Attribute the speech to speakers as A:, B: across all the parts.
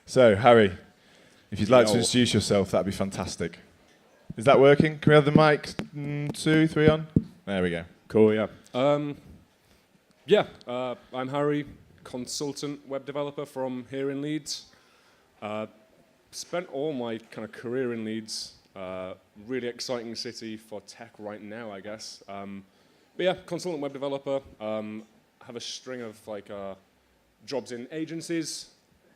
A: So, Harry, if you'd like to introduce yourself, that'd be fantastic. Is that working? Can we have the mic 2, 3 on? There we go.
B: Cool, yeah. I'm Harry, consultant web developer from here in Leeds. Spent all my kind of career in Leeds. Really exciting city for tech right now, I guess. But yeah, consultant web developer. Have a string of jobs in agencies.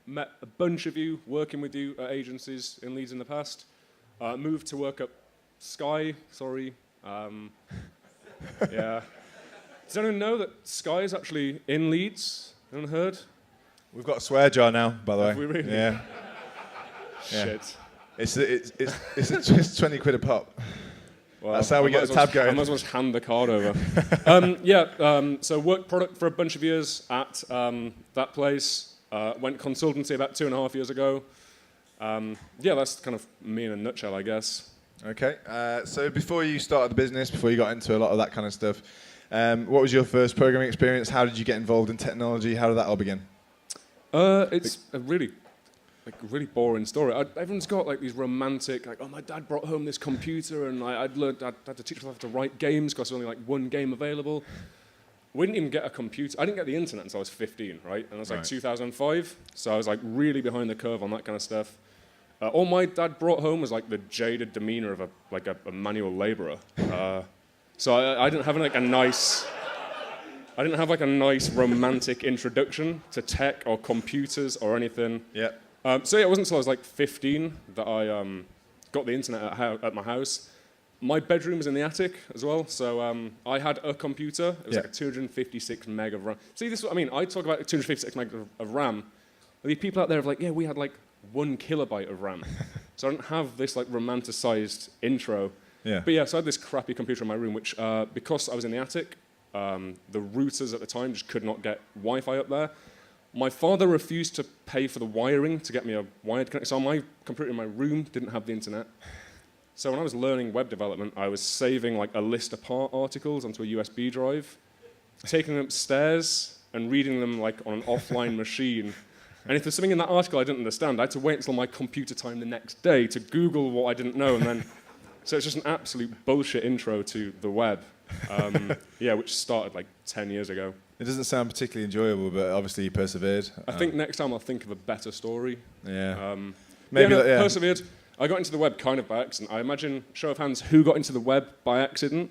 B: Met a bunch of you working with you at agencies in Leeds in the past. Moved to work at Sky. Sorry. Yeah. Does anyone know that Sky is actually in Leeds? Anyone heard?
A: We've got a swear jar now, by the way.
B: Have we really?
A: Yeah.
B: Shit.
A: It's 20 quid a pop.
B: Well,
A: that's how we get the tab going.
B: I might as well just hand the card over. So worked product for a bunch of years at that place. Went consultancy about 2.5 years ago. That's kind of me in a nutshell, I guess.
A: Okay. So before you started the business, before you got into a lot of that kind of stuff, what was your first programming experience? How did you get involved in technology? How did that all begin?
B: It's a really boring story. Everyone's got these romantic, my dad brought home this computer and I had to teach myself to write games because there was only one game available. We didn't even get a computer. I didn't get the internet until I was 15, right? And it was 2005, so I was really behind the curve on that kind of stuff. All my dad brought home was the jaded demeanor of a manual laborer. So I didn't have a nice romantic introduction to tech or computers or anything.
A: Yeah.
B: It wasn't until I was 15 that I got the internet at my house. My bedroom was in the attic as well, so I had a computer. It was a 256 meg of RAM. See, this is what I mean. I talk about 256 meg of RAM. The people out there are we had 1 kilobyte of RAM. So I don't have this romanticized intro.
A: Yeah.
B: But yeah, so I had this crappy computer in my room, which because I was in the attic, the routers at the time just could not get Wi-Fi up there. My father refused to pay for the wiring to get me a wired connection. So my computer in my room didn't have the internet. So when I was learning web development, I was saving a list of part articles onto a USB drive, taking them upstairs and reading them on an offline machine. And if there's something in that article I didn't understand, I had to wait until my computer time the next day to Google what I didn't know. And then, so it's just an absolute bullshit intro to the web, which started 10 years ago.
A: It doesn't sound particularly enjoyable, but obviously you persevered.
B: I think next time I'll think of a better story.
A: Yeah.
B: Persevered. I got into the web kind of by accident. I imagine, show of hands, who got into the web by accident?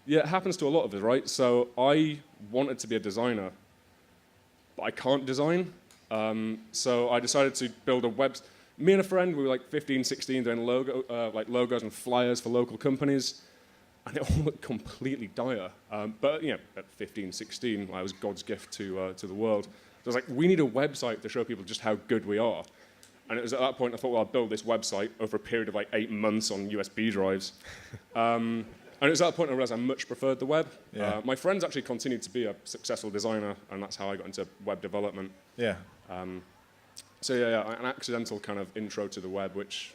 B: Yeah, it happens to a lot of us, right? So I wanted to be a designer, but I can't design. So I decided to build a web. Me and a friend, we were 15, 16, doing logos and flyers for local companies, and it all looked completely dire. But at 15, 16, I was God's gift to the world. So I was we need a website to show people just how good we are. And it was at that point I thought, well, I'll build this website over a period of 8 months on USB drives. And it was at that point I realized I much preferred the web.
A: Yeah.
B: My friends actually continued to be a successful designer, and that's how I got into web development.
A: Yeah.
B: An accidental kind of intro to the web, which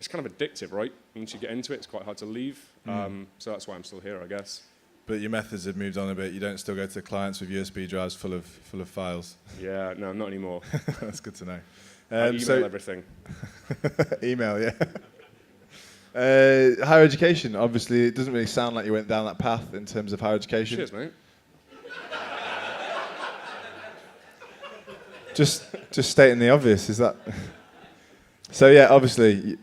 B: is kind of addictive, right? Once you get into it, it's quite hard to leave. So that's why I'm still here, I guess.
A: But your methods have moved on a bit. You don't still go to clients with USB drives full of files.
B: Yeah, no, not anymore.
A: That's good to know.
B: I email everything.
A: Email, yeah. Higher education, obviously, it doesn't really sound like you went down that path in terms of higher education.
B: Cheers, mate.
A: Just stating the obvious, is that? So yeah, obviously.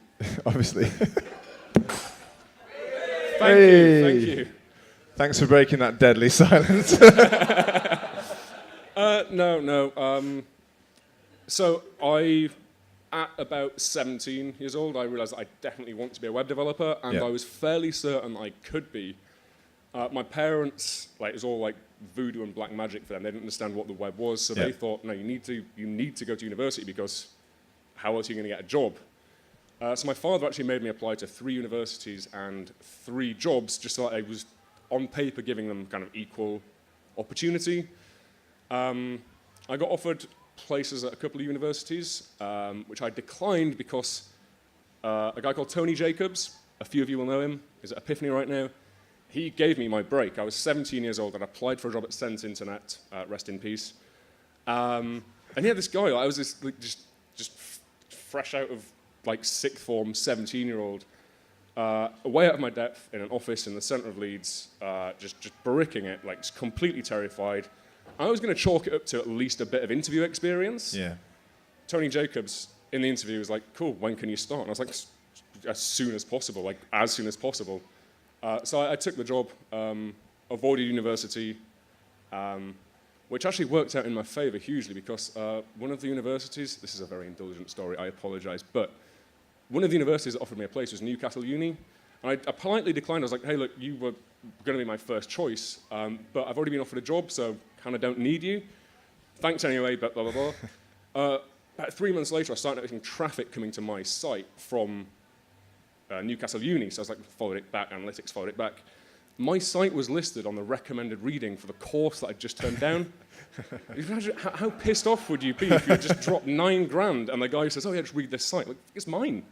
B: Thank you.
A: Thanks for breaking that deadly silence.
B: No. So at about 17 years old, I realized that I definitely want to be a web developer, and I was fairly certain I could be. My parents, it was all voodoo and black magic for them. They didn't understand what the web was, so they thought, no, you need to go to university because how else are you going to get a job? So my father actually made me apply to 3 universities and 3 jobs, just so that I was on paper giving them kind of equal opportunity. I got offered places at a couple of universities, which I declined because a guy called Tony Jacobs, a few of you will know him, is at Epiphany right now. He gave me my break. I was 17 years old and applied for a job at Sense Internet, rest in peace. And yeah, this guy, I was this like, just fresh out of like sixth form, 17-year-old, way out of my depth in an office in the centre of Leeds, just bricking it, like just completely terrified. I was going to chalk it up to at least a bit of interview experience.
A: Yeah. Tony
B: Tony Jacobs in the interview was like, "Cool, when can you start?" And I was like, "As soon as possible, like as soon as possible." So I took the job, avoided university, which actually worked out in my favour hugely because one of the universities, this is a very indulgent story, I apologise, but one of the universities that offered me a place was Newcastle Uni. And I politely declined. I was like, "Hey, look, you were going to be my first choice, but I've already been offered a job, so kind of don't need you. Thanks anyway, but blah, blah, blah." About 3 months later, I started noticing traffic coming to my site from Newcastle Uni. So I was like, followed it back, analytics followed it back. My site was listed on the recommended reading for the course that I'd just turned down. Imagine how pissed off would you be if you had just dropped $9,000 and the guy says, "Oh yeah, just read this site." Like, it's mine.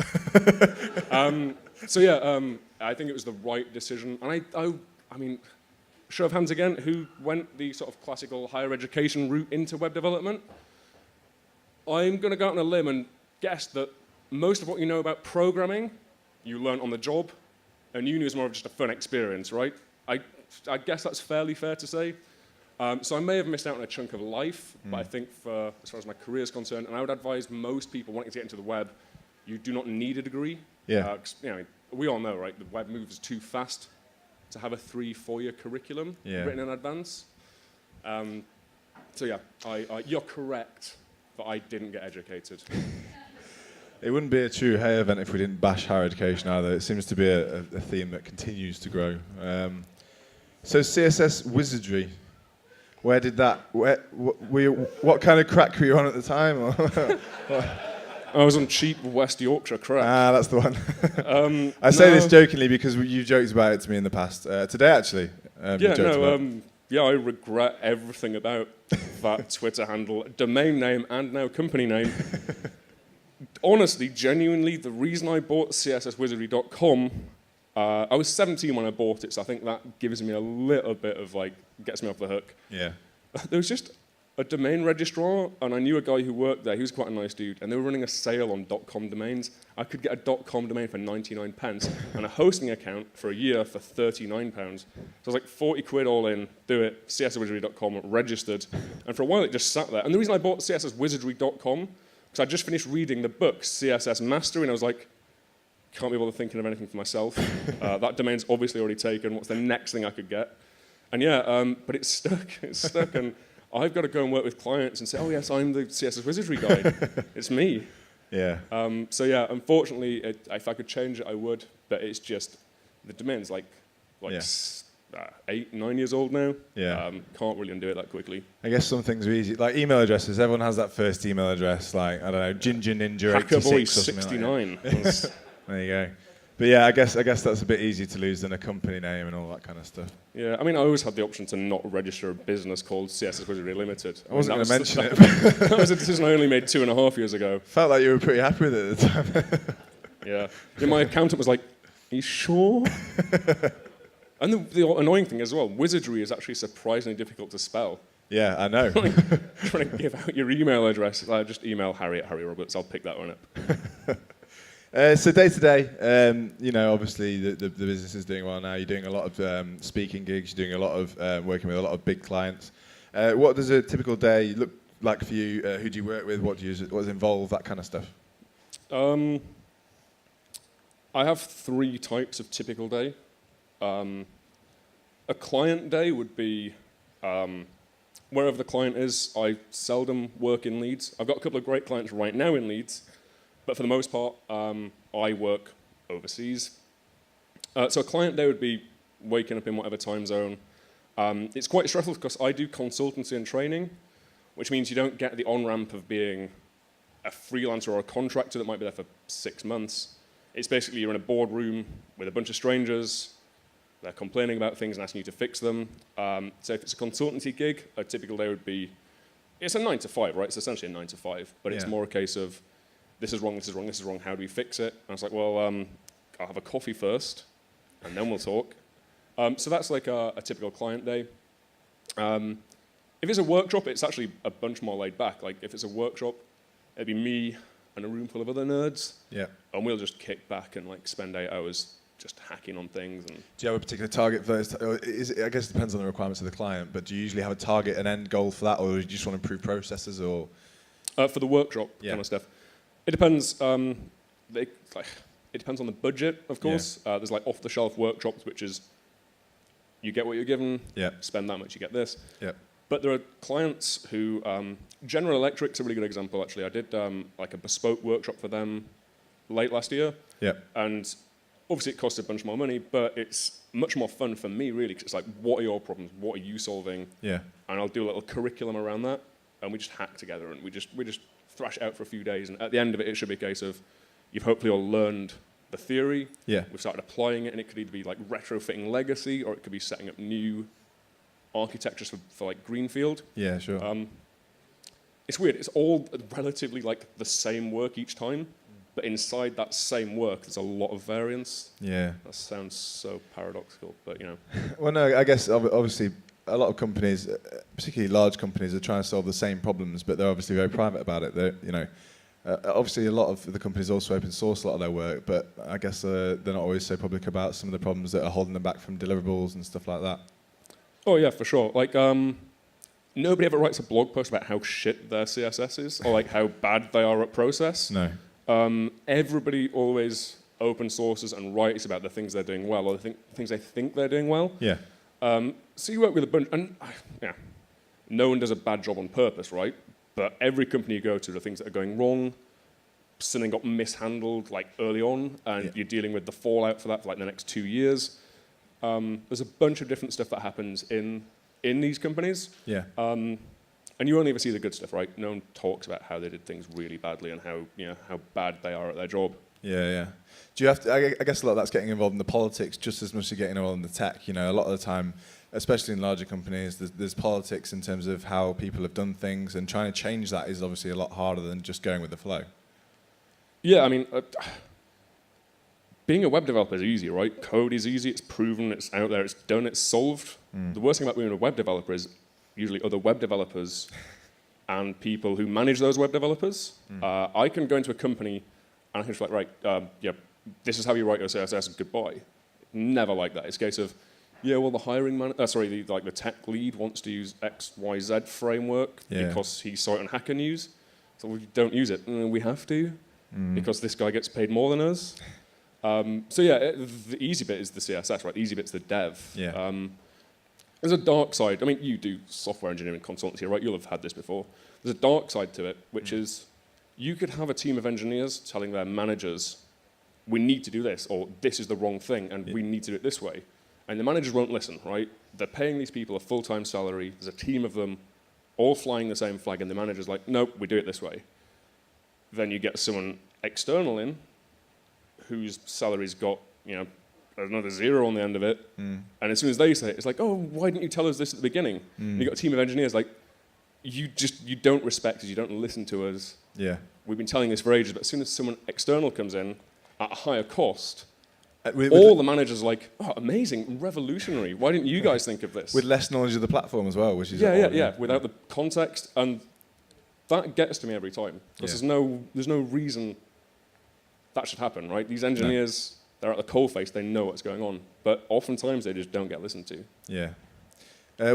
B: So yeah, I think it was the right decision. And I mean, show of hands again, who went the sort of classical higher education route into web development? I'm going to go out on a limb and guess that most of what you know about programming, you learn on the job, and uni is more of just a fun experience, right? I guess that's fairly fair to say. So I may have missed out on a chunk of life, but I think as far as my career is concerned, and I would advise most people wanting to get into the web, you do not need a degree.
A: Yeah.
B: We all know, right, the web moves too fast to have a 3-4 year curriculum written in advance. So yeah, you're correct, but I didn't get educated.
A: It wouldn't be a true Hay event if we didn't bash higher education either. It seems to be a theme that continues to grow. So CSS Wizardry, where did that? What kind of crack were you on at the time?
B: I was on cheap West Yorkshire crack.
A: That's the one. I say this jokingly because you've joked about it to me in the past. Today, actually.
B: I regret everything about that Twitter handle, domain name, and now company name. Honestly, genuinely, the reason I bought CSSWizardry.com, I was 17 when I bought it, so I think that gives me a little bit of, gets me off the hook.
A: Yeah.
B: There was just a domain registrar, and I knew a guy who worked there. He was quite a nice dude, and they were running a sale on .com domains. I could get a .com domain for 99 pence, and a hosting account for a year for 39 pounds. So I was like 40 quid all in, do it, CSSWizardry.com, registered, and for a while it just sat there. And the reason I bought CSSWizardry.com, because I just finished reading the book, CSS Mastery, and I was like, can't be bothered thinking of anything for myself. That domain's obviously already taken. What's the next thing I could get? And but it's stuck. It's stuck, and I've got to go and work with clients and say, "Oh yes, I'm the CSS Wizardry guy. It's me."
A: Yeah.
B: Unfortunately, if I could change it, I would. But it's just the domain's 8, 9 years old now.
A: Yeah.
B: Can't really undo it that quickly.
A: I guess some things are easy, like email addresses. Everyone has that first email address, like I don't know, Ginger Ninja 86 or something like that. There you go. But yeah, I guess that's a bit easier to lose than a company name and all that kind of stuff.
B: Yeah, I mean, I always had the option to not register a business called CSS Wizardry Limited.
A: I wasn't going to mention it.
B: That was a decision I only made 2.5 years ago.
A: Felt like you were pretty happy with it at the time.
B: Yeah. My accountant was like, "Are you sure?" And the annoying thing as well, wizardry is actually surprisingly difficult to spell.
A: Yeah, I know.
B: Trying to give out your email address. Just email Harry at Harry Roberts. I'll pick that one up.
A: So day to day, obviously the business is doing well now. You're doing a lot of speaking gigs. You're doing a lot of working with a lot of big clients. What does a typical day look like for you? Who do you work with? What's involved? That kind of stuff.
B: I have 3 types of typical day. A client day would be wherever the client is. I seldom work in Leeds. I've got a couple of great clients right now in Leeds. But for the most part, I work overseas. So a client day would be waking up in whatever time zone. It's quite stressful because I do consultancy and training, which means you don't get the on-ramp of being a freelancer or a contractor that might be there for 6 months. It's basically you're in a boardroom with a bunch of strangers. They're complaining about things and asking you to fix them. So if it's a consultancy gig, a typical day would be, it's a 9 to 5, right? It's essentially a 9 to 5, but it's more a case of, this is wrong, this is wrong, this is wrong, how do we fix it? And I was like, well, I'll have a coffee first, and then we'll talk. So that's like a typical client day. If If it's a workshop, it's actually a bunch more laid back. Like if it's a workshop, it'd be me and a room full of other nerds, and we'll just kick back and like spend 8 hours just hacking on things. And
A: do you have a particular target for this? Or I guess it depends on the requirements of the client, but do you usually have a target, an end goal for that, or do you just want to improve processes? Or
B: for the workshop kind of stuff, it depends. It depends on the budget, of course. There's like off-the-shelf workshops, which is you get what you're given, spend that much, you get this. But there are clients who, General Electric's a really good example, actually. I did like a bespoke workshop for them late last year. And obviously it costs a bunch more money, but it's much more fun for me, really, because it's like, what are your problems? What are you solving? And I'll do a little curriculum around that, and we just hack together, and we just thrash it out for a few days. And at the end of it, it should be a case of you've hopefully all learned the theory. We've started applying it, and it could either be like retrofitting legacy, or it could be setting up new architectures for like greenfield. It's weird. It's all relatively like the same work each time, but inside that same work, there's a lot of variance. That sounds so paradoxical, but you know.
A: Well, no, I guess obviously a lot of companies, particularly large companies, are trying to solve the same problems, but they're obviously very private about it. They're, you know, obviously a lot of the companies also open source a lot of their work, but I guess they're not always so public about some of the problems that are holding them back from deliverables and stuff like that.
B: Oh yeah, for sure. Like nobody ever writes a blog post about how shit their CSS is, or like how bad they are at process. Everybody always open sources and writes about the things they're doing well, or the things they think they're doing well. So you work with a bunch, and no one does a bad job on purpose, right? But every company you go to, the things that are going wrong, something got mishandled like early on, and you're dealing with the fallout for that for like the next 2 years. There's a bunch of different stuff that happens in these companies. And you only ever see the good stuff, right? No one talks about how they did things really badly and how bad they are at their job.
A: Do you have to? I guess a lot of that's getting involved in the politics just as much as getting involved in the tech. You know, a lot of the time, especially in larger companies, there's politics in terms of how people have done things, and trying to change that is obviously a lot harder than just going with the flow.
B: I mean, being a web developer is easy, right? Code is easy, it's proven, it's out there, it's done, it's solved. The worst thing about being a web developer is usually other web developers and people who manage those web developers. I can go into a company and I can just be like, right, this is how you write your CSS, goodbye. Never like that. It's a case of, well, the hiring man, the tech lead wants to use XYZ framework because he saw it on Hacker News. So we don't use it. We have to because this guy gets paid more than us. The easy bit is the CSS, right? The easy bit's the dev. There's a dark side. I mean, you do software engineering consultancy, right? You'll have had this before. There's a dark side to it, which is you could have a team of engineers telling their managers, we need to do this, or this is the wrong thing, and we need to do it this way. And the managers won't listen, right? They're paying these people a full-time salary. There's a team of them all flying the same flag, and the manager's like, nope, we do it this way. Then you get someone external in whose salary's got, another zero on the end of it. And as soon as they say it, it's like, oh, why didn't you tell us this at the beginning? And you've got a team of engineers like, you don't respect us, you don't listen to us. We've been telling this for ages, but as soon as someone external comes in at a higher cost, all the managers are like, oh, amazing, revolutionary. Why didn't you guys think of this?
A: With less knowledge of the platform as well, which is
B: without the context, and that gets to me every time because there's no reason that should happen, right? These engineers, they're at the coalface, they know what's going on, but oftentimes they just don't get listened to.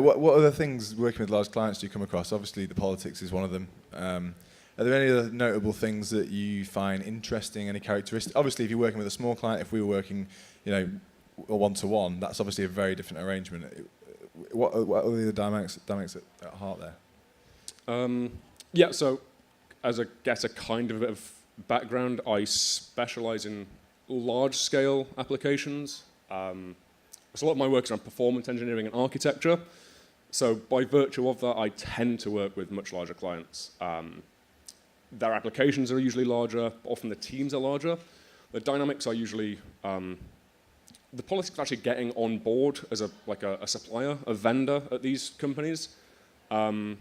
A: What other things working with large clients do you come across? Obviously, the politics is one of them. Are there any other notable things that you find interesting? Any characteristics? Obviously, if you're working with a small client, if we were working, a one-to-one, that's obviously a very different arrangement. What are the dynamics at heart there?
B: So as a kind of a bit of background, I specialize in large-scale applications. So a lot of my work is around performance engineering and architecture. So by virtue of that, I tend to work with much larger clients. Their applications are usually larger, often the teams are larger. The dynamics are usually, the politics of actually getting on board as a supplier, a vendor at these companies. I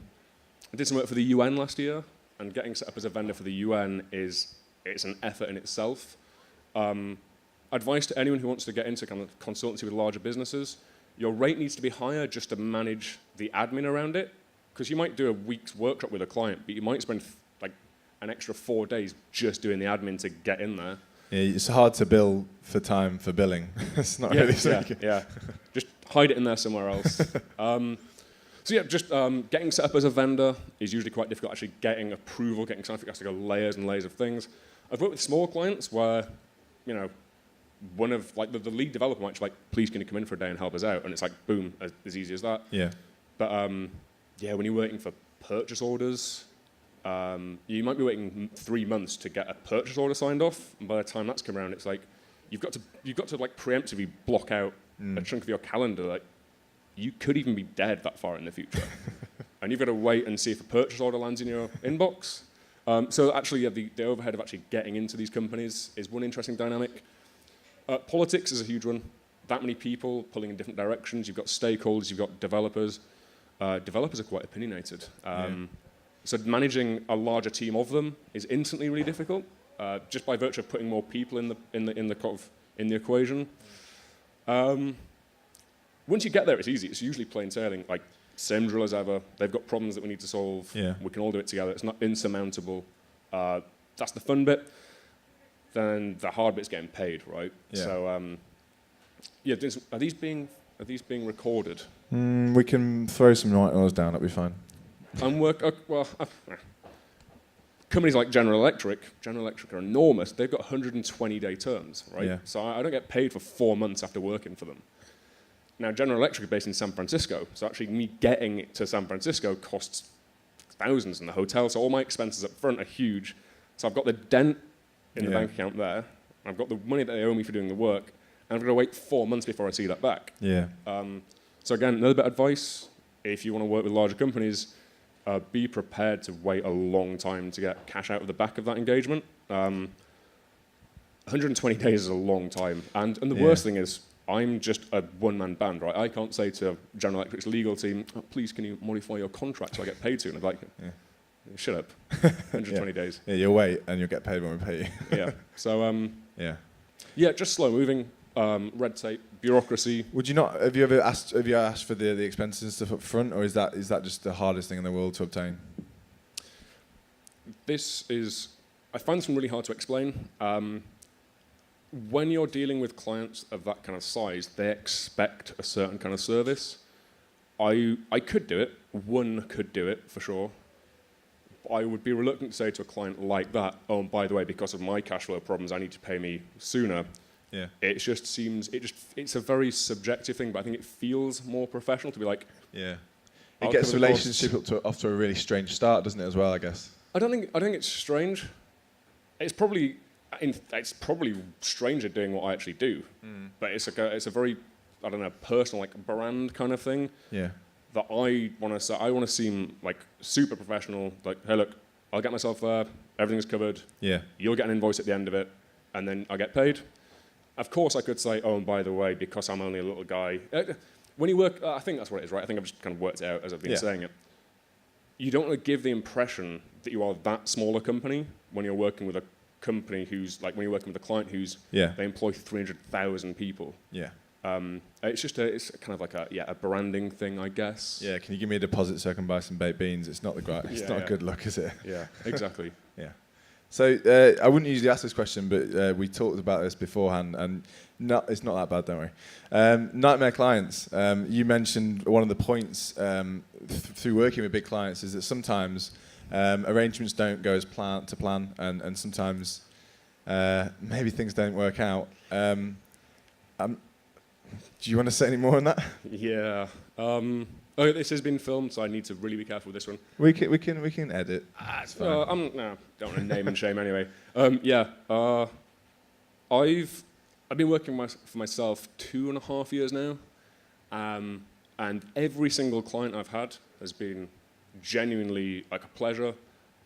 B: did some work for the UN last year, and getting set up as a vendor for the UN it's an effort in itself. Advice to anyone who wants to get into kind of consultancy with larger businesses, your rate needs to be higher just to manage the admin around it, because you might do a week's workshop with a client, but you might spend like an extra 4 days just doing the admin to get in there.
A: Yeah, it's hard to bill for time for billing. It's not really so good.
B: Yeah. Just hide it in there somewhere else. So yeah, just getting set up as a vendor is usually quite difficult. Actually getting approval, getting something has to go layers and layers of things. I've worked with small clients where, you know, one of like the lead developer might just like, please can you come in for a day and help us out? And it's like boom, as easy as that.
A: Yeah.
B: But yeah, when you're waiting for purchase orders, you might be waiting 3 months to get a purchase order signed off, and by the time that's come around, it's like you've got to like preemptively block out a chunk of your calendar. Like you could even be dead that far in the future, and you've got to wait and see if a purchase order lands in your inbox. So actually, yeah, the overhead of actually getting into these companies is one interesting dynamic. Politics is a huge one. That many people pulling in different directions. You've got stakeholders. You've got developers. Developers are quite opinionated. So managing a larger team of them is instantly really difficult, just by virtue of putting more people in the equation. Once you get there, it's easy. It's usually plain sailing. Like same drill as ever. They've got problems that we need to solve.
A: Yeah.
B: We can all do it together. It's not insurmountable. That's the fun bit. Then the hard bit's getting paid, right?
A: Yeah.
B: So yeah, are these being recorded?
A: We can throw some white noise down. That'll be fine.
B: Companies like General Electric are enormous. They've got 120-day terms, right?
A: Yeah.
B: So I don't get paid for 4 months after working for them. Now, General Electric is based in San Francisco, so actually me getting to San Francisco costs thousands in the hotel, so all my expenses up front are huge. So I've got the dent in the bank account there, I've got the money that they owe me for doing the work, and I've got to wait 4 months before I see that back.
A: Yeah.
B: So again, another bit of advice, if you want to work with larger companies, be prepared to wait a long time to get cash out of the back of that engagement. 120 days is a long time. And the worst thing is, I'm just a one-man band, right? I can't say to General Electric's legal team, oh, please can you modify your contract so I get paid soon? I'm like, shut up, 120 days.
A: Yeah, you'll wait and you'll get paid when we pay you.
B: Yeah, so yeah, just slow moving, red tape, bureaucracy.
A: Would you not? Have you ever asked for the expenses and stuff up front, or is that just the hardest thing in the world to obtain?
B: I find this one really hard to explain. When you're dealing with clients of that kind of size, they expect a certain kind of service. I could do it. One could do it for sure. I would be reluctant to say to a client like that, oh, and by the way, because of my cash flow problems, I need to pay me sooner.
A: Yeah.
B: It's a very subjective thing, but I think it feels more professional to be like,
A: yeah. It gets the relationship off to a really strange start, doesn't it, as well, I guess?
B: I don't think it's strange. It's probably stranger doing what I actually do, but it's a very, I don't know, personal, like brand kind of thing.
A: Yeah.
B: That I want to seem like super professional. Like, hey, look, I'll get myself there. Everything's covered.
A: Yeah.
B: You'll get an invoice at the end of it, and then I get paid. Of course, I could say, oh, and by the way, because I'm only a little guy. When you work, I think that's what it is, right? I think I've just kind of worked it out as I've been saying it. You don't want to give the impression that you are that small a company when you're working with a company who's like when you're working with a client who's they employ 300,000 people.
A: Yeah.
B: It's kind of like a branding thing, I guess.
A: Yeah. Can you give me a deposit so I can buy some baked beans? It's not not a good look, is it?
B: Yeah. Exactly.
A: Yeah. So I wouldn't usually ask this question, but we talked about this beforehand, and it's not that bad, don't worry. Nightmare clients. You mentioned one of the points through working with big clients is that sometimes arrangements don't go as to plan, and sometimes maybe things don't work out. Do you want to say any more on that?
B: Yeah. This has been filmed, so I need to really be careful with this one.
A: We can edit.
B: It's fine. Don't want to name and shame anyway. I've been working for myself 2.5 years now, and every single client I've had has been genuinely like a pleasure,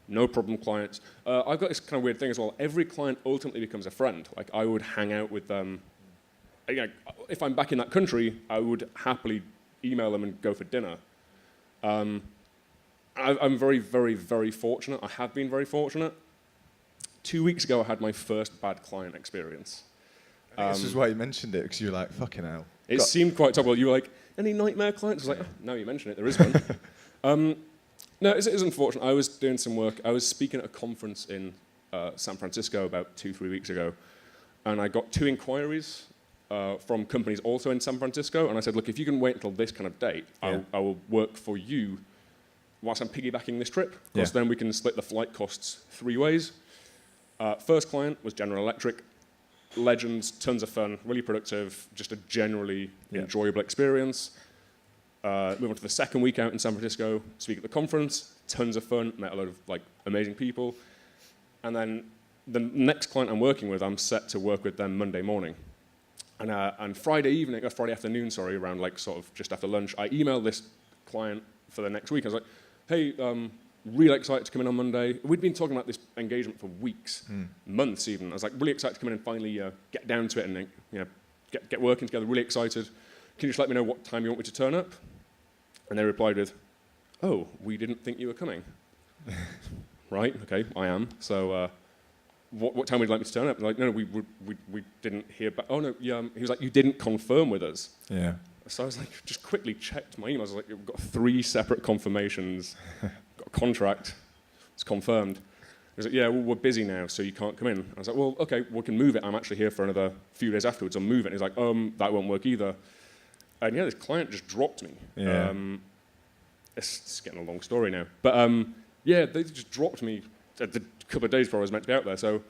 B: no problem clients. I've got this kind of weird thing as well. Every client ultimately becomes a friend. Like I would hang out with them. If I'm back in that country, I would happily email them and go for dinner. I'm very, very, very fortunate. I have been very fortunate. 2 weeks ago, I had my first bad client experience.
A: This is why you mentioned it, because you were like, fucking hell.
B: It seemed quite topical. You were like, any nightmare clients? I was like, oh, now you mention it, there is one. No, it is unfortunate. I was doing some work. I was speaking at a conference in San Francisco about 2-3 weeks ago, and I got 2 inquiries from companies also in San Francisco, and I said, look, if you can wait until this kind of date, I will work for you whilst I'm piggybacking this trip, because then we can split the flight costs 3 ways. First client was General Electric. Legends, tons of fun, really productive, just a generally enjoyable experience. Move on to the second week out in San Francisco, speak at the conference, tons of fun, met a lot of amazing people. And then the next client I'm working with, I'm set to work with them Monday morning. And Friday afternoon, around sort of just after lunch, I emailed this client for the next week. I was like, hey, really excited to come in on Monday. We'd been talking about this engagement for weeks, months even. I was really excited to come in and finally get down to it and get working together, really excited. Can you just let me know what time you want me to turn up? And they replied with, oh, we didn't think you were coming. Right, okay, I am. So what time would you like me to turn up? No, we didn't hear back. Oh, no, yeah. He was like, you didn't confirm with us.
A: Yeah.
B: So I was just quickly checked my emails. I was like, we've got 3 separate confirmations. Got a contract. It's confirmed. He was like, yeah, well, we're busy now, so you can't come in. I was like, well, okay, we can move it. I'm actually here for another few days afterwards. I'll move it. And he's like, that won't work either. And this client just dropped me.
A: Yeah.
B: It's getting a long story now. But they just dropped me a couple of days before I was meant to be out there. So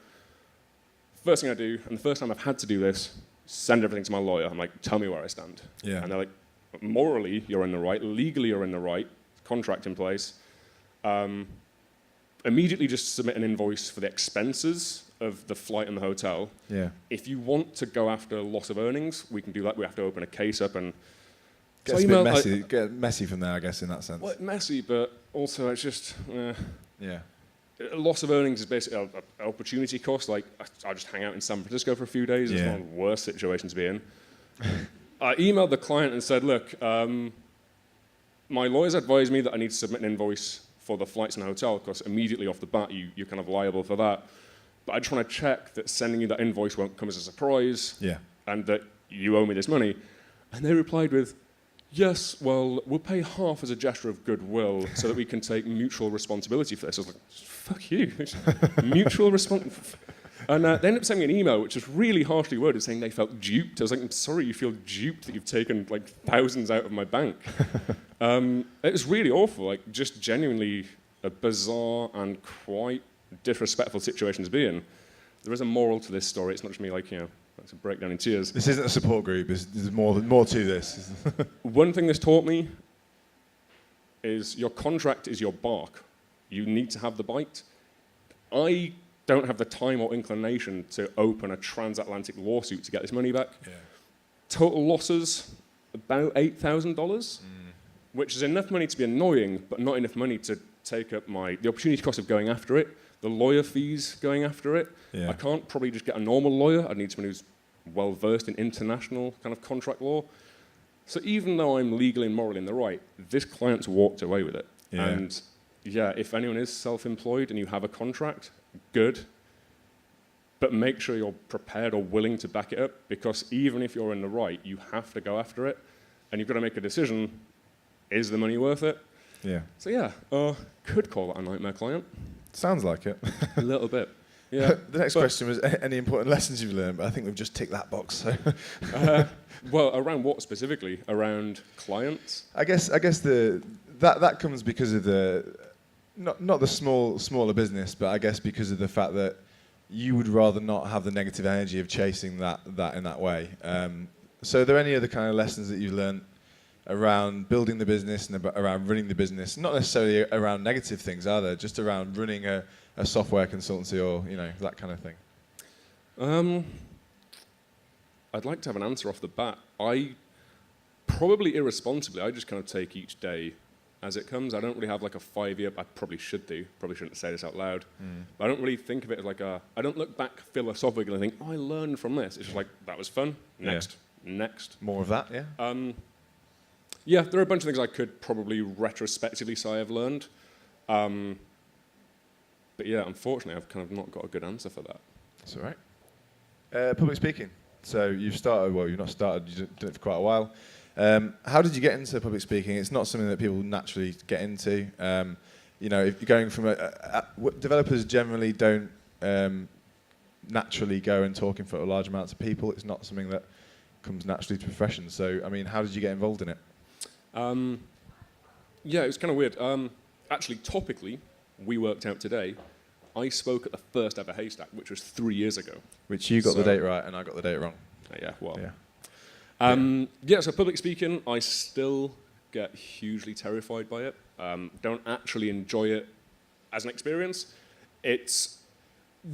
B: first thing I do, and the first time I've had to do this, send everything to my lawyer. I'm like, tell me where I stand.
A: Yeah.
B: And they're like, morally, you're in the right. Legally, you're in the right. Contract in place. Immediately just submit an invoice for the expenses of the flight and the hotel.
A: Yeah.
B: If you want to go after loss of earnings, we can do that. We have to open a case up and...
A: Gets a bit messy. Get messy from there, I guess, in that sense.
B: Well, messy, but also it's just...
A: Yeah.
B: Loss of earnings is basically an opportunity cost. I just hang out in San Francisco for a few days. It's one of the worst situations to be in. I emailed the client and said, look, my lawyers advised me that I need to submit an invoice for the flights and hotel, because immediately off the bat, you're kind of liable for that. But I just want to check that sending you that invoice won't come as a surprise, and that you owe me this money. And they replied with, yes, well, we'll pay half as a gesture of goodwill so that we can take mutual responsibility for this. I was like, fuck you. Mutual responsibility. And they ended up sending me an email, which was really harshly worded, saying they felt duped. I was like, I'm sorry you feel duped that you've taken thousands out of my bank. It was really awful, just genuinely a bizarre and quite disrespectful situation to be in. There is a moral to this story. It's not just me that's a breakdown in tears.
A: This isn't a support group. There's more to this.
B: One thing this taught me is your contract is your bark. You need to have the bite. I don't have the time or inclination to open a transatlantic lawsuit to get this money back. Yeah. Total losses, about $8,000, which is enough money to be annoying, but not enough money to take up the opportunity cost of going after it, the lawyer fees going after it. Yeah. I can't probably just get a normal lawyer. I'd need someone who's well-versed in international kind of contract law. So even though I'm legally and morally in the right, this client's walked away with it. Yeah. And if anyone is self-employed and you have a contract, good. But make sure you're prepared or willing to back it up, because even if you're in the right, you have to go after it. And you've got to make a decision, is the money worth it?
A: Yeah.
B: So could call that a nightmare client.
A: Sounds like it.
B: A little bit. Yeah.
A: The next question was any important lessons you've learned, but I think we've just ticked that box. So.
B: Well, around what specifically? Around clients?
A: I guess that comes because of the not the smaller business, but I guess because of the fact that you would rather not have the negative energy of chasing that in that way. So are there any other kind of lessons that you've learned around building the business and around running the business? Not necessarily around negative things, are there? Just around running a software consultancy or that kind of thing.
B: I'd like to have an answer off the bat. I probably irresponsibly, I just kind of take each day as it comes. I don't really have a 5-year. I probably should do. Probably shouldn't say this out loud. But I don't really think of it as I don't look back philosophically and think, I learned from this. It's just that was fun. Next.
A: More of that, yeah.
B: There are a bunch of things I could probably retrospectively say I've learned. But unfortunately, I've kind of not got a good answer for that.
A: That's all right. Public speaking. So you've started, you've not started, you've done it for quite a while. How did you get into public speaking? It's not something that people naturally get into. you know, if you're going from developers generally don't naturally go and talk in front of large amounts of people. It's not something that comes naturally to profession. So, I mean, how did you get involved in it?
B: Yeah, it was kind of weird. Actually, topically, we worked out today. I spoke at the first ever Haystack, which was 3 years ago.
A: Which you got the date right and I got the date wrong.
B: Yeah, well.
A: Yeah.
B: So public speaking, I still get hugely terrified by it. Don't actually enjoy it as an experience. It's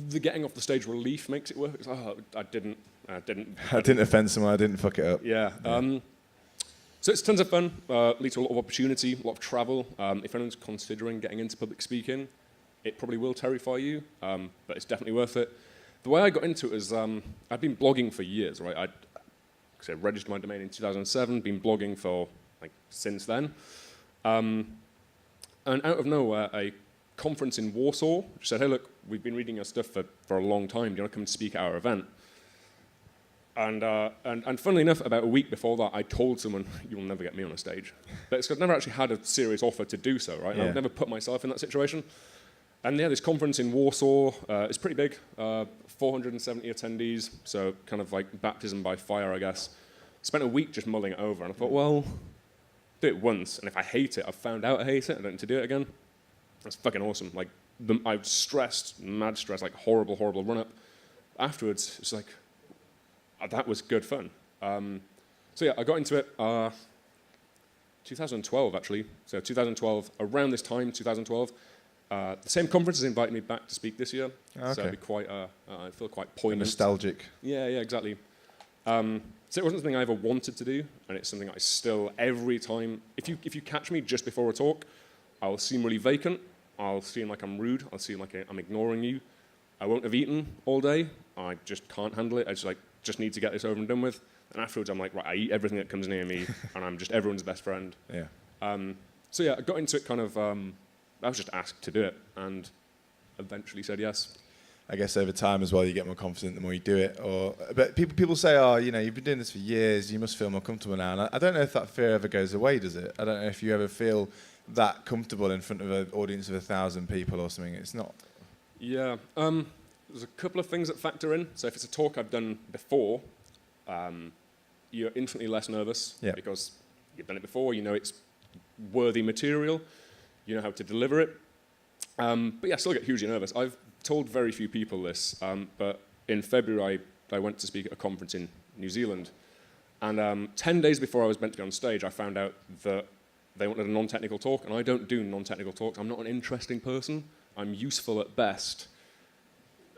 B: the getting off the stage relief makes it work. It's, oh, I didn't
A: offend someone. I didn't fuck it up.
B: Yeah. So it's tons of fun. Leads to a lot of opportunity, a lot of travel. If anyone's considering getting into public speaking, it probably will terrify you, but it's definitely worth it. The way I got into it is I'd been blogging for years, right? I registered my domain in 2007, been blogging for since then. And out of nowhere, a conference in Warsaw said, hey, look, we've been reading your stuff for a long time. Do you want to come and speak at our event? And funnily enough, about a week before that, I told someone, you'll never get me on a stage. But I've never actually had a serious offer to do so, right? Yeah. I've never put myself in that situation. And yeah, this conference in Warsaw is pretty big, 470 attendees, so kind of like baptism by fire, I guess. Spent a week just mulling it over, and I thought, well, do it once, and if I hate it, I've found out I hate it, I don't need to do it again. That's fucking awesome. Like, I was stressed, mad stress, like horrible, horrible run-up. Afterwards, it's like, that was good fun. So yeah, I got into it 2012, actually. So 2012, around this time, 2012, the same conference has invited me back to speak this year. Okay. So it'd be quite, I feel quite poignant.
A: Nostalgic.
B: Yeah, exactly. So it wasn't something I ever wanted to do, and it's something I still, every time, if you catch me just before a talk, I'll seem really vacant, I'll seem like I'm rude, I'll seem like I'm ignoring you. I won't have eaten all day, I just can't handle it, I just need to get this over and done with. And afterwards I'm like, right, I eat everything that comes near me, and I'm just everyone's best friend.
A: Yeah.
B: So yeah, I got into it kind of, I was just asked to do it, and eventually said yes.
A: I guess over time as well, you get more confident the more you do it. But people say, oh, you know, you've been doing this for years, you must feel more comfortable now. And I don't know if that fear ever goes away, does it? I don't know if you ever feel that comfortable in front of an audience of 1,000 people or something. It's not.
B: Yeah. There's a couple of things that factor in. So if it's a talk I've done before, you're infinitely less nervous because you've done it before, you know it's worthy material, you know how to deliver it. But yeah, I still get hugely nervous. I've told very few people this, but in February I went to speak at a conference in New Zealand, and 10 days before I was meant to be on stage, I found out that they wanted a non-technical talk, and I don't do non-technical talks. I'm not an interesting person. I'm useful at best.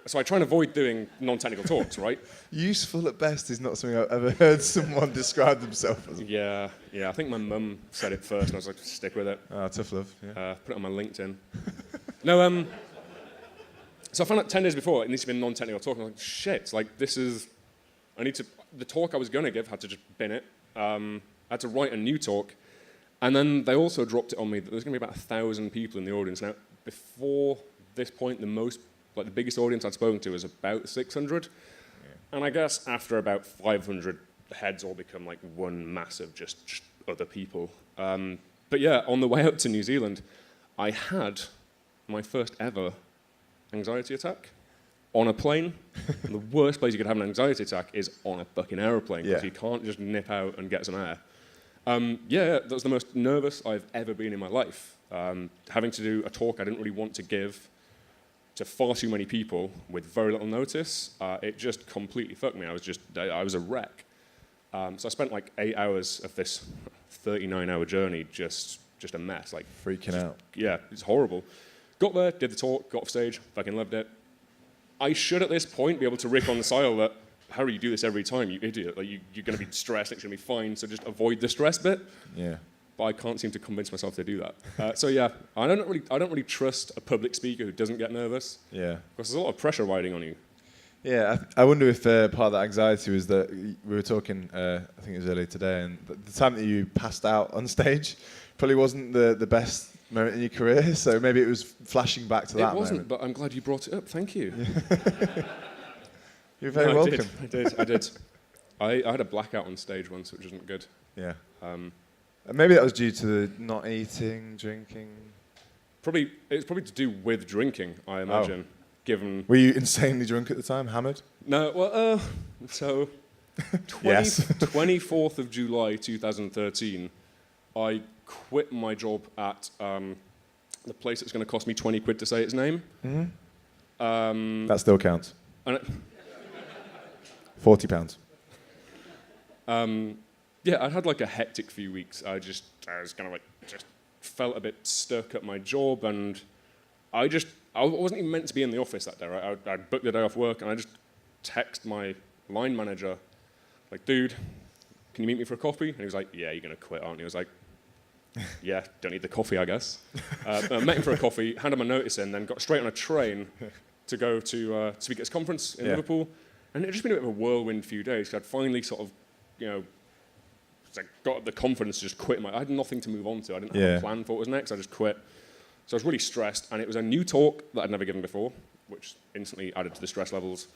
B: So I try and avoid doing non-technical talks, right?
A: Useful at best is not something I've ever heard someone describe themselves as.
B: Yeah. I think my mum said it first, and I was like, stick with it.
A: Ah, tough love. Yeah.
B: Put it on my LinkedIn. No, so I found out 10 days before it needs to be a non-technical talk. And I was like, shit, like this is, the talk I was going to give had to just bin it. I had to write a new talk. And then they also dropped it on me that there's going to be about 1,000 people in the audience. Now, before this point, the biggest audience I'd spoken to was about 600. Yeah. And I guess after about 500, the heads all become like one massive, just other people. But yeah, on the way out to New Zealand, I had my first ever anxiety attack on a plane. And the worst place you could have an anxiety attack is on a fucking aeroplane, because you can't just nip out and get some air. That was the most nervous I've ever been in my life. Having to do a talk I didn't really want to give to far too many people with very little notice, it just completely fucked me. I was a wreck. So I spent like 8 hours of this 39-hour journey just a mess. Like
A: freaking out.
B: Yeah, it's horrible. Got there, did the talk, got off stage, fucking loved it. I should at this point be able to reconcile that, how do you do this every time, you idiot? Like you're going to be stressed, it's going to be fine, so just avoid the stress bit.
A: Yeah.
B: But I can't seem to convince myself to do that. So yeah, I don't really trust a public speaker who doesn't get nervous. Yeah. Because there's a lot of pressure riding on you.
A: Yeah, I wonder if part of that anxiety was that we were talking, I think it was earlier today, and the time that you passed out on stage probably wasn't the best moment in your career, so maybe it was flashing back to that moment. It wasn't,
B: but I'm glad you brought it up. Thank you.
A: You're very welcome.
B: I did. I had a blackout on stage once, which isn't good.
A: Yeah. And maybe that was due to the not eating, drinking.
B: It's probably to do with drinking, I imagine. Given
A: Were you insanely drunk at the time, hammered?
B: no, well, so
A: Yes.
B: 24th of July 2013, I quit my job at the place that's going to cost me 20 quid to say its name.
A: That still counts.
B: And
A: £40.
B: yeah, I'd had like a hectic few weeks. I was kind of like just felt a bit stuck at my job, and I wasn't even meant to be in the office that day. Right? I booked the day off work, and I just text my line manager, like, dude, can you meet me for a coffee? And he was like, yeah, you're gonna quit, aren't you? I was like, yeah, don't need the coffee, I guess. I met him for a coffee, handed my notice in, then got straight on a train to go to speak at this conference in Liverpool. And it had just been a bit of a whirlwind few days, because I'd finally sort of, got the confidence to just quit. I had nothing to move on to. I didn't have a plan for what was next. I just quit. So I was really stressed, and it was a new talk that I'd never given before, which instantly added to the stress levels.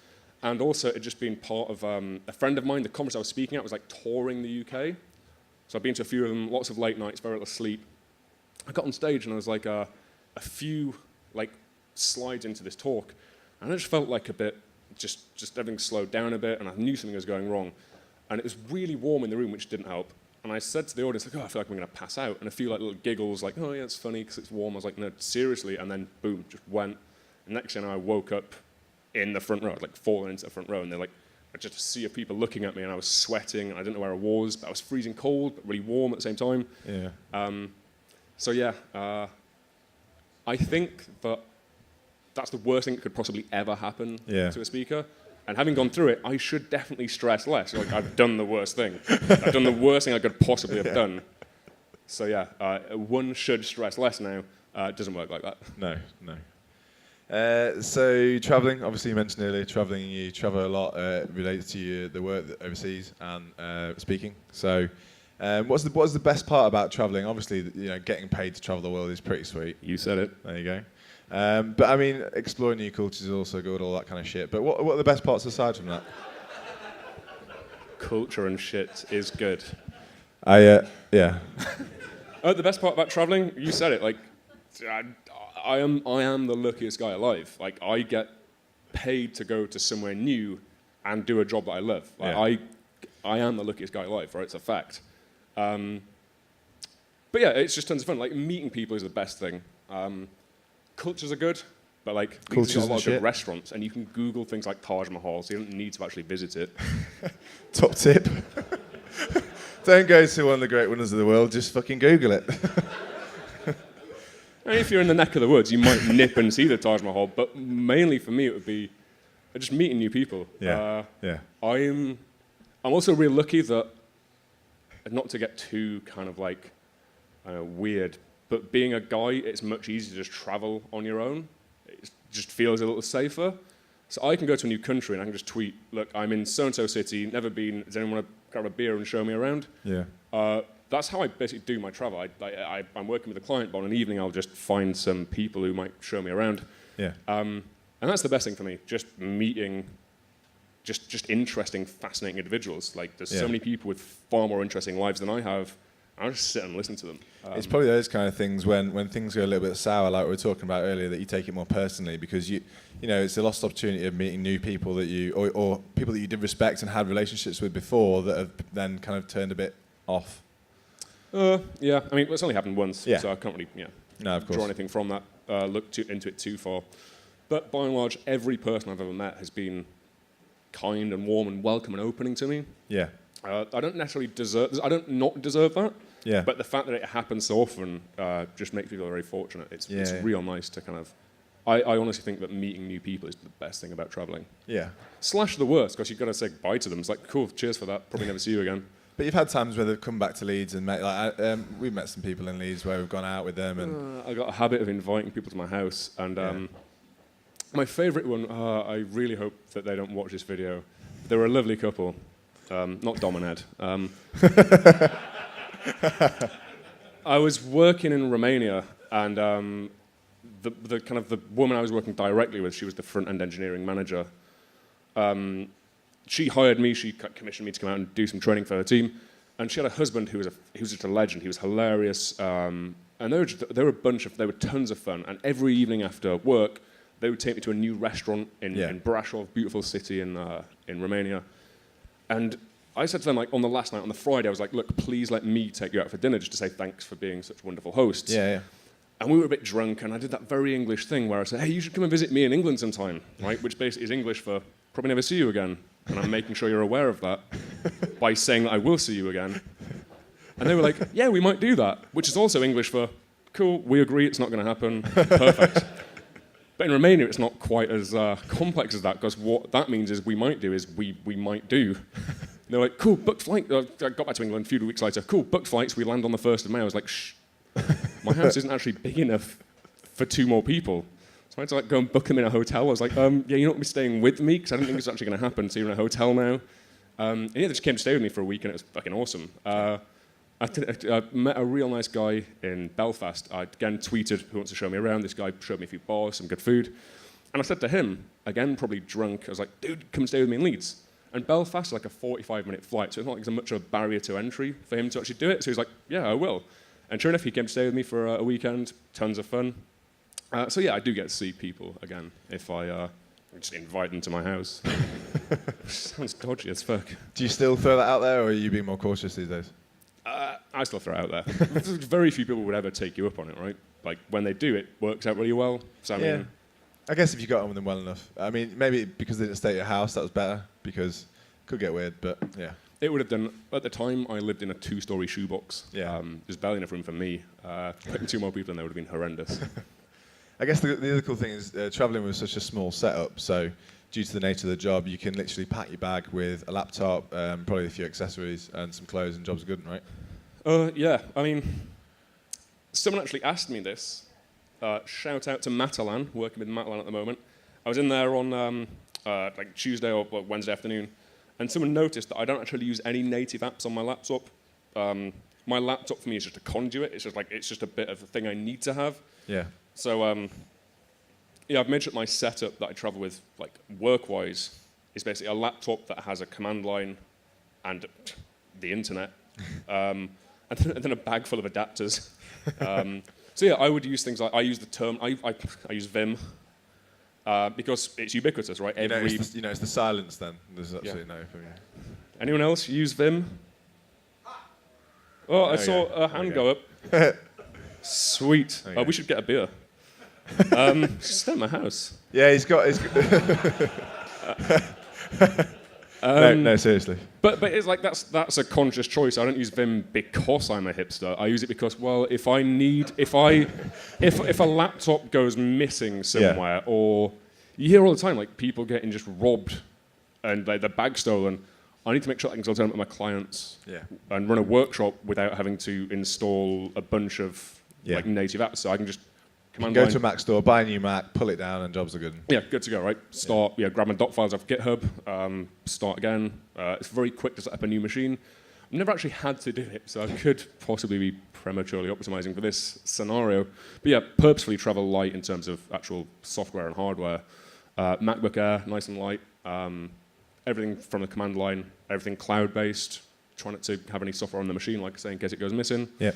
B: And also, it had just been part of a friend of mine. The conference I was speaking at was like touring the UK. So I've been to a few of them, lots of late nights, very little sleep. I got on stage, and I was like a few like slides into this talk, and I just felt like a bit, just everything slowed down a bit, and I knew something was going wrong. And it was really warm in the room, which didn't help. And I said to the audience, like, I feel like I'm going to pass out. And a few like little giggles, like, oh yeah, it's funny because it's warm. I was like, no, seriously. And then boom, just went. And next thing I woke up in the front row, I was like falling into the front row, and they're like, I just a sea of people looking at me, and I was sweating, and I didn't know where I was, but I was freezing cold, but really warm at the same time.
A: Yeah.
B: So yeah, I think that that's the worst thing that could possibly ever happen to a speaker. And having gone through it, I should definitely stress less. Like, I've done the worst thing. I've done the worst thing I could possibly have done. So yeah, one should stress less now. It doesn't work like that.
A: No. So traveling, obviously you mentioned earlier, traveling, you travel a lot related to the work overseas and speaking. So what's the best part about traveling? Obviously, getting paid to travel the world is pretty sweet.
B: You said it.
A: There you go. But I mean, exploring new cultures is also good, all that kind of shit. But what are the best parts aside from that?
B: Culture and shit is good.
A: Yeah.
B: The best part about traveling, you said it. Like, I am the luckiest guy alive. Like, I get paid to go to somewhere new and do a job that I love. Like, I am the luckiest guy alive, right? It's a fact. But yeah, it's just tons of fun. Like, meeting people is the best thing. Cultures are good, but like, because you've got a lot of good restaurants, and you can Google things like Taj Mahal, so you don't need to actually visit it.
A: Top tip. Don't go to one of the great wonders of the world, just fucking Google it.
B: And if you're in the neck of the woods, you might nip and see the Taj Mahal, but mainly for me, it would be just meeting new people. I'm also real lucky that, not to get too kind of like weird, but being a guy, it's much easier to just travel on your own. It just feels a little safer. So I can go to a new country and I can just tweet, look, I'm in so-and-so city, never been, does anyone want to grab a beer and show me around?
A: Yeah.
B: That's how I basically do my travel. I'm working with a client, but on an evening I'll just find some people who might show me around.
A: Yeah.
B: And that's the best thing for me, just meeting just interesting, fascinating individuals. Like, there's so many people with far more interesting lives than I have. I'll just sit and listen to them.
A: It's probably those kind of things when things go a little bit sour, like we were talking about earlier, that you take it more personally because you know it's a lost opportunity of meeting new people that you or people that you did respect and had relationships with before that have then kind of turned a bit off.
B: Yeah, I mean, it's only happened once, so I can't really
A: no, of course.
B: draw anything from that, look into it too far. But by and large, every person I've ever met has been kind and warm and welcome and opening to me.
A: Yeah.
B: I don't necessarily deserve. I don't not deserve that.
A: Yeah.
B: But the fact that it happens so often just makes me feel very fortunate. It's real nice to kind of. I honestly think that meeting new people is the best thing about traveling.
A: Yeah.
B: Slash the worst, because you've got to say bye to them. It's like, cool, cheers for that. Probably never see you again.
A: But you've had times where they've come back to Leeds and met. Like we've met some people in Leeds where we've gone out with them, and
B: I got a habit of inviting people to my house, and my favourite one. I really hope that they don't watch this video. They were a lovely couple, not Dom and Ed. I was working in Romania, and the kind of the woman I was working directly with, she was the front-end engineering manager. She hired me, she commissioned me to come out and do some training for her team, and she had a husband who was just a legend. He was hilarious, and And they were tons of fun. And every evening after work, they would take me to a new restaurant in Brasov, beautiful city in Romania. And I said to them, like, on the last night, on the Friday, I was like, look, please let me take you out for dinner just to say thanks for being such wonderful hosts.
A: Yeah.
B: And we were a bit drunk, and I did that very English thing where I said, hey, you should come and visit me in England sometime, right? Which basically is English for probably never see you again. And I'm making sure you're aware of that by saying that I will see you again. And they were like, yeah, we might do that, which is also English for, cool, we agree, it's not going to happen, perfect. But in Romania, it's not quite as complex as that, because what that means is we might do is we might do. And they're like, cool, booked flight. I got back to England a few weeks later. Cool, booked flights. We land on the 1st of May. I was like, shh, my house isn't actually big enough for 2 more people. So I had to like go and book them in a hotel. I was like, yeah, you're not going to be staying with me because I didn't think it was actually going to happen. So you're in a hotel now. And yeah, they just came to stay with me for a week, and it was fucking awesome. I met a real nice guy in Belfast. I again tweeted who wants to show me around. This guy showed me a few bars, some good food. And I said to him, again, probably drunk, I was like, dude, come stay with me in Leeds. And Belfast is like a 45-minute flight, so it's not like there's much of a barrier to entry for him to actually do it. So he was like, yeah, I will. And sure enough, he came to stay with me for a weekend, tons of fun. So yeah, I do get to see people again if I just invite them to my house. Sounds dodgy as fuck.
A: Do you still throw that out there, or are you being more cautious these days?
B: I still throw it out there. Very few people would ever take you up on it, right? Like, when they do, it works out really well. So, I mean,
A: I guess if you got on with them well enough. I mean, maybe because they didn't stay at your house, that was better, because it could get weird, but yeah.
B: It would have done. At the time, I lived in a 2-story shoebox.
A: Yeah.
B: There's barely enough room for me. Putting 2 more people in there would have been horrendous.
A: I guess the other cool thing is traveling with such a small setup, so due to the nature of the job, you can literally pack your bag with a laptop, probably a few accessories, and some clothes, and job's good, right?
B: Yeah, I mean, someone actually asked me this. Shout out to Matalan, working with Matalan at the moment. I was in there on like Tuesday or Wednesday afternoon, and someone noticed that I don't actually use any native apps on my laptop. My laptop for me is just a conduit. It's just a bit of a thing I need to have.
A: Yeah.
B: So yeah, I've made sure my setup that I travel with, like work-wise, is basically a laptop that has a command line and the internet, and then a bag full of adapters. So yeah, I would use things like I use Vim because it's ubiquitous, right?
A: It's the silence then. There's absolutely no for me.
B: Anyone else use Vim? Oh, I saw a hand go up. Sweet. We should get a beer. Stay at my house.
A: Yeah, he's got. No, seriously.
B: But it's like that's a conscious choice. I don't use Vim because I'm a hipster. I use it because, well, if a laptop goes missing somewhere, or you hear all the time like people getting just robbed and like their bag stolen, I need to make sure I can still turn up at my clients and run a workshop without having to install a bunch of like native apps. So I can just
A: go to a Mac store, buy a new Mac, pull it down, and jobs are good.
B: Yeah, good to go, right? Start, grab my doc files off GitHub, start again. It's very quick to set up a new machine. I've never actually had to do it, so I could possibly be prematurely optimizing for this scenario. But yeah, purposefully travel light in terms of actual software and hardware. MacBook Air, nice and light. Everything from the command line, everything cloud-based. Try not to have any software on the machine, like I say, in case it goes missing.
A: Yeah.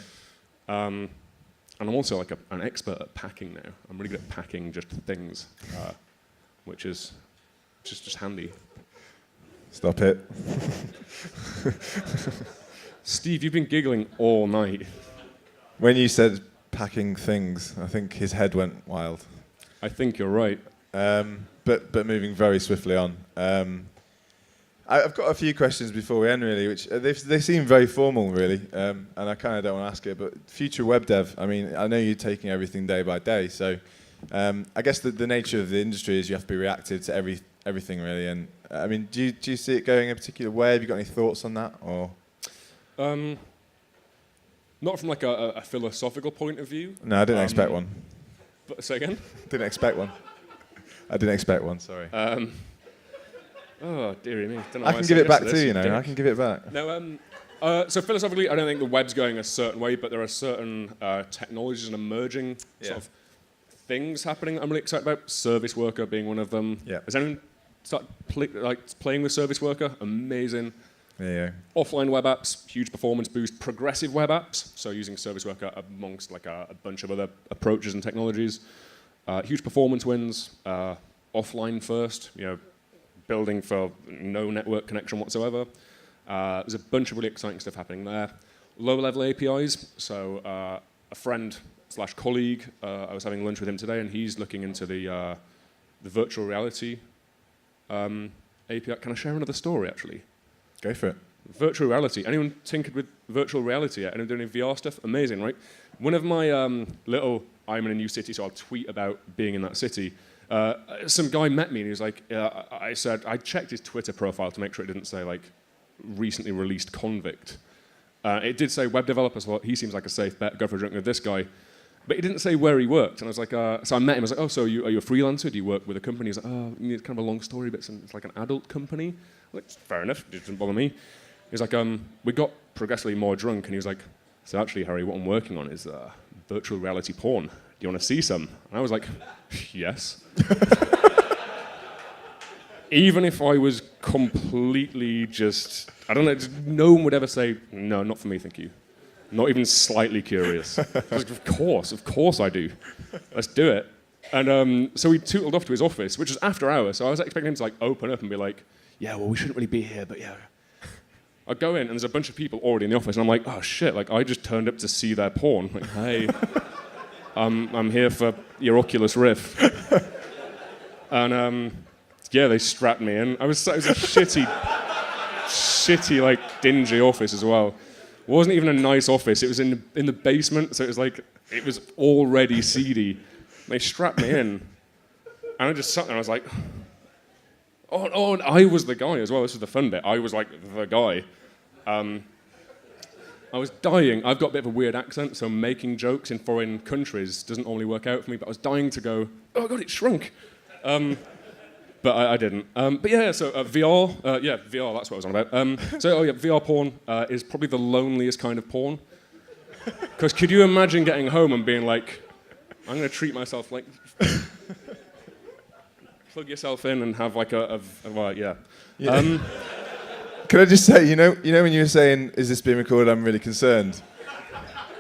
B: And I'm also like an expert at packing now. I'm really good at packing just things, which is just handy.
A: Stop it.
B: Steve, you've been giggling all night.
A: When you said packing things, I think his head went wild.
B: I think you're right.
A: But moving very swiftly on. I've got a few questions before we end, really, which they seem very formal, really, and I kind of don't want to ask it. But future web dev, I mean, I know you're taking everything day by day, so I guess the nature of the industry is you have to be reactive to everything, really. And I mean, do you see it going a particular way? Have you got any thoughts on that, or?
B: Not from like a philosophical point of view.
A: No, I didn't expect one.
B: But say again?
A: Didn't expect one. I didn't expect one. Sorry.
B: Oh, dearie me. Don't know
A: I
B: why
A: can give it back
B: this.
A: to you, I can give it back.
B: No, so philosophically, I don't think the web's going a certain way, but there are certain technologies and emerging sort of things happening I'm really excited about. Service worker being one of them.
A: Yeah.
B: Has anyone started playing with service worker? Amazing.
A: Yeah.
B: Offline web apps, huge performance boost. Progressive web apps, so using Service Worker amongst like a bunch of other approaches and technologies. Huge performance wins. Offline first, building for no network connection whatsoever. There's a bunch of really exciting stuff happening there. Low-level APIs, so a friend / colleague, I was having lunch with him today, and he's looking into the virtual reality API. Can I share another story, actually?
A: Go for it.
B: Virtual reality. Anyone tinkered with virtual reality yet? Anyone doing any VR stuff? Amazing, right? One of my I'm in a new city, so I'll tweet about being in that city. Some guy met me and he was like, I checked his Twitter profile to make sure it didn't say like recently released convict. It did say web developer, so he seems like a safe bet, go for a drink with this guy. But he didn't say where he worked. And I was like, so I met him, I was like, oh, so are you a freelancer? Do you work with a company? He's like, oh, it's kind of a long story, but it's like an adult company. I'm like, fair enough, it doesn't bother me. He's like, we got progressively more drunk, and he was like, so actually, Harry, what I'm working on is virtual reality porn. Do you want to see some? And I was like, yes. Even if I was completely just, I don't know, no one would ever say, no, not for me, thank you. Not even slightly curious. I was like, of course I do. Let's do it. And so we tootled off to his office, which was after hours, so I was expecting him to like open up and be like, yeah, well, we shouldn't really be here, but yeah. I go in, and there's a bunch of people already in the office, and I'm like, oh shit, like I just turned up to see their porn. Like, hey, I'm here for your Oculus Rift. And yeah, they strapped me in. It was a shitty, like dingy office as well. It wasn't even a nice office. It was in the basement, so it was already seedy. They strapped me in, and I just sat there. And I was like, oh, and I was the guy as well. This was the fun bit. I was like the guy. I was dying. I've got a bit of a weird accent, so making jokes in foreign countries doesn't normally work out for me. But I was dying to go, oh god, it shrunk. But I didn't. But yeah, so VR, VR, that's what I was on about. VR porn is probably the loneliest kind of porn. Because could you imagine getting home and being like, I'm going to treat myself like, plug yourself in and have like yeah.
A: Can I just say, when you were saying, is this being recorded, I'm really concerned.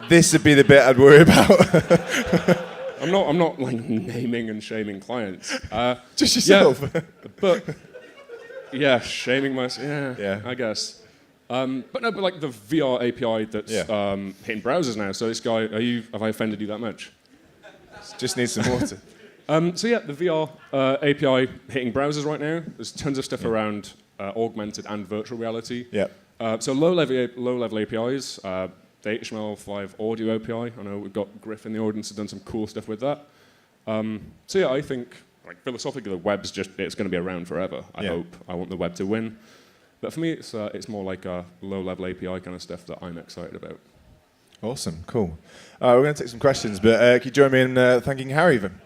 A: This would be the bit I'd worry about.
B: I'm not like naming and shaming clients.
A: Just yourself.
B: Yeah, but yeah, shaming myself. Yeah, I guess. But like the VR API that's hitting browsers now. So this guy, have I offended you that much?
A: Just need some water.
B: So yeah, the VR API hitting browsers right now. There's tons of stuff around augmented and virtual reality.
A: Yeah.
B: So low-level APIs. The HTML5 audio API. I know we've got Griff in the audience who's done some cool stuff with that. So yeah, I think like philosophically the web's it's going to be around forever. I hope. I want the web to win. But for me, it's more like a low-level API kind of stuff that I'm excited about.
A: Awesome, cool. We're going to take some questions, but can you join me in thanking Harry even?